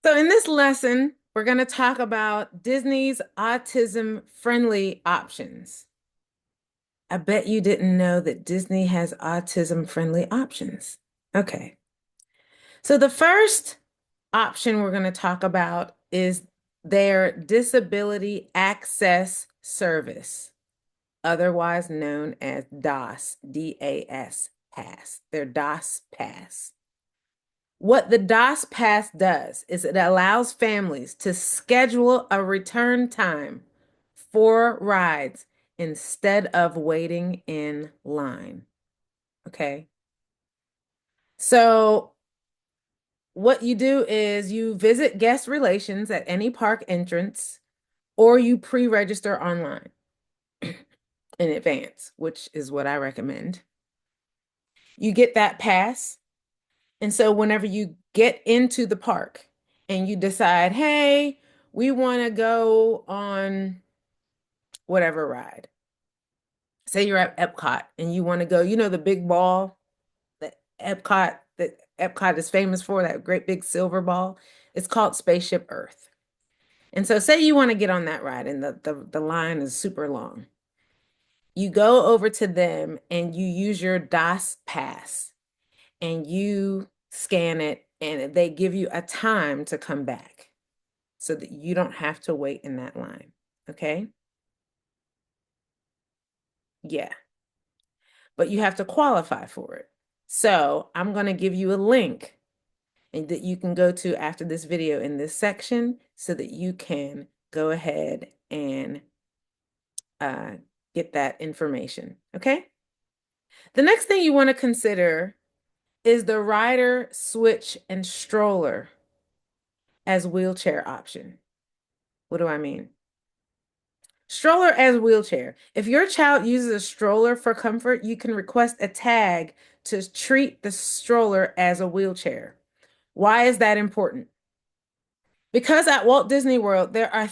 So in this lesson, we're going to talk about Disney's autism-friendly options. I bet you didn't know that Disney has autism-friendly options. Okay. So the first option we're going to talk about is their Disability Access Service, otherwise known as DAS, D-A-S, Pass, their DAS Pass. What the DOS Pass does is it allows families to schedule a return time for rides instead of waiting in line. Okay. So what you do is you visit guest relations at any park entrance or you pre-register online in advance, which is what I recommend. You get that pass. And so whenever you get into the park and you decide, hey, we want to go on whatever ride. Say you're at Epcot and you want to go, the big ball that Epcot is famous for, that great big silver ball. It's called Spaceship Earth. And so say you want to get on that ride and the line is super long. You go over to them and you use your DOS pass and you scan it and they give you a time to come back so that you don't have to wait in that line. Okay? Yeah. But you have to qualify for it. So I'm going to give you a link and that you can go to after this video in this section so that you can go ahead and uh, get that information. Okay? The next thing you want to consider is the rider switch and stroller as wheelchair option. What do I mean? Stroller as wheelchair. If your child uses a stroller for comfort, you can request a tag to treat the stroller as a wheelchair. Why is that important? Because at Walt Disney World, there are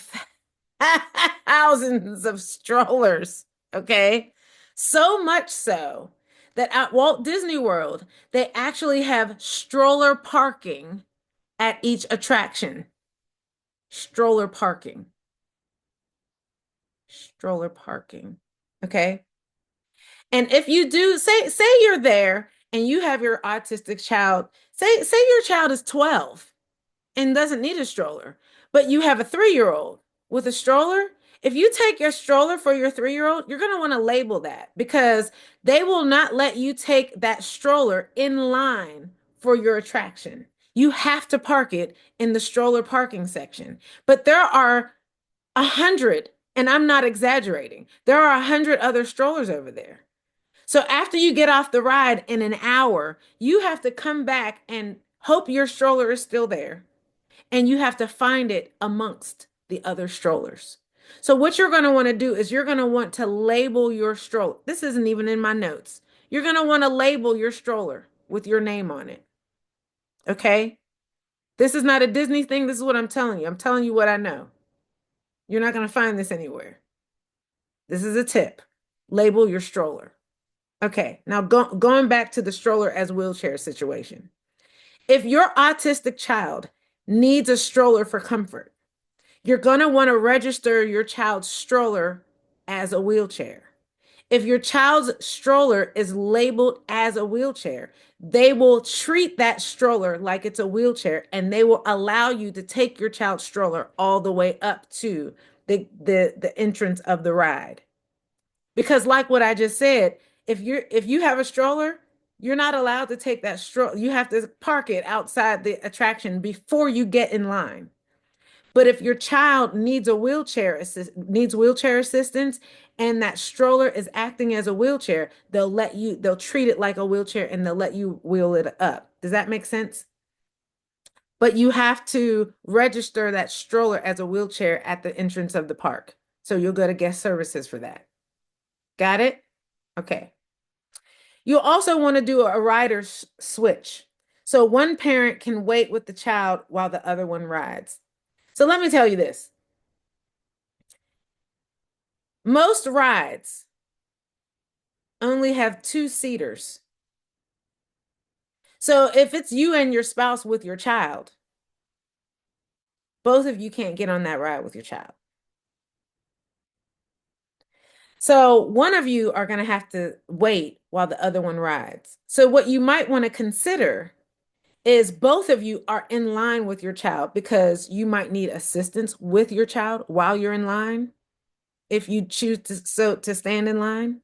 thousands of strollers, okay? So much so that at Walt Disney World, they actually have stroller parking at each attraction. Stroller parking. Stroller parking. Okay? And if you do, say you're there and you have your autistic child, say your child is 12 and doesn't need a stroller, but you have a 3-year-old with a stroller. If you take your stroller for your 3-year-old, you're going to want to label that because they will not let you take that stroller in line for your attraction. You have to park it in the stroller parking section. But there are 100, and I'm not exaggerating, there are 100 other strollers over there. So after you get off the ride in an hour, you have to come back and hope your stroller is still there. And you have to find it amongst the other strollers. So what you're going to want to do is you're going to want to label your stroller. This isn't even in my notes. You're going to want to label your stroller with your name on it. Okay? This is not a Disney thing. This is what I'm telling you. I'm telling you what I know. You're not going to find this anywhere. This is a tip. Label your stroller. Okay, now going back to the stroller as wheelchair situation. If your autistic child needs a stroller for comfort, you're going to want to register your child's stroller as a wheelchair. If your child's stroller is labeled as a wheelchair, they will treat that stroller like it's a wheelchair and they will allow you to take your child's stroller all the way up to the entrance of the ride. Because like what I just said, if you have a stroller, you're not allowed to take that stroller. You have to park it outside the attraction before you get in line. But if your child needs wheelchair assistance and that stroller is acting as a wheelchair, they'll treat it like a wheelchair and they'll let you wheel it up. Does that make sense? But you have to register that stroller as a wheelchair at the entrance of the park. So you'll go to guest services for that. Got it? Okay. You'll also want to do a rider switch. So one parent can wait with the child while the other one rides. So let me tell you this. Most rides only have 2-seaters. So if it's you and your spouse with your child, both of you can't get on that ride with your child. So one of you are going to have to wait while the other one rides. So what you might want to consider is both of you are in line with your child because you might need assistance with your child while you're in line if you choose to stand in line.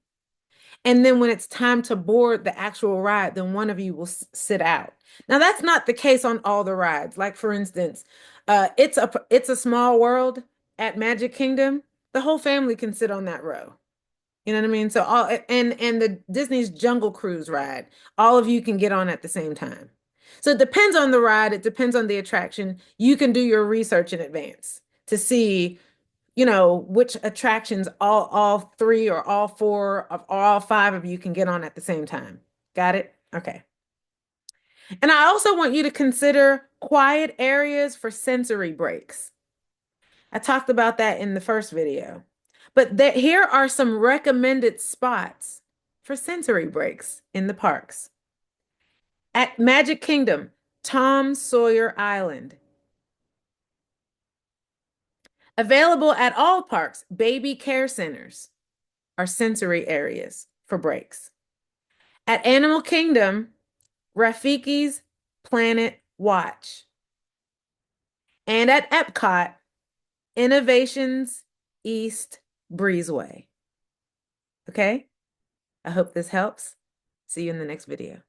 And then when it's time to board the actual ride, then one of you will sit out. Now that's not the case on all the rides. Like for instance, it's a small world at Magic Kingdom. The whole family can sit on that row. You know what I mean? So all and the Disney's Jungle Cruise ride, all of you can get on at the same time. So it depends on the ride, it depends on the attraction. You can do your research in advance to see, which attractions all three or all four of all five of you can get on at the same time. Got it? Okay. And I also want you to consider quiet areas for sensory breaks. I talked about that in the first video. But here are some recommended spots for sensory breaks in the parks. At Magic Kingdom, Tom Sawyer Island. Available at all parks, baby care centers are sensory areas for breaks. At Animal Kingdom, Rafiki's Planet Watch. And at Epcot, Innovations East Breezeway. Okay? I hope this helps. See you in the next video.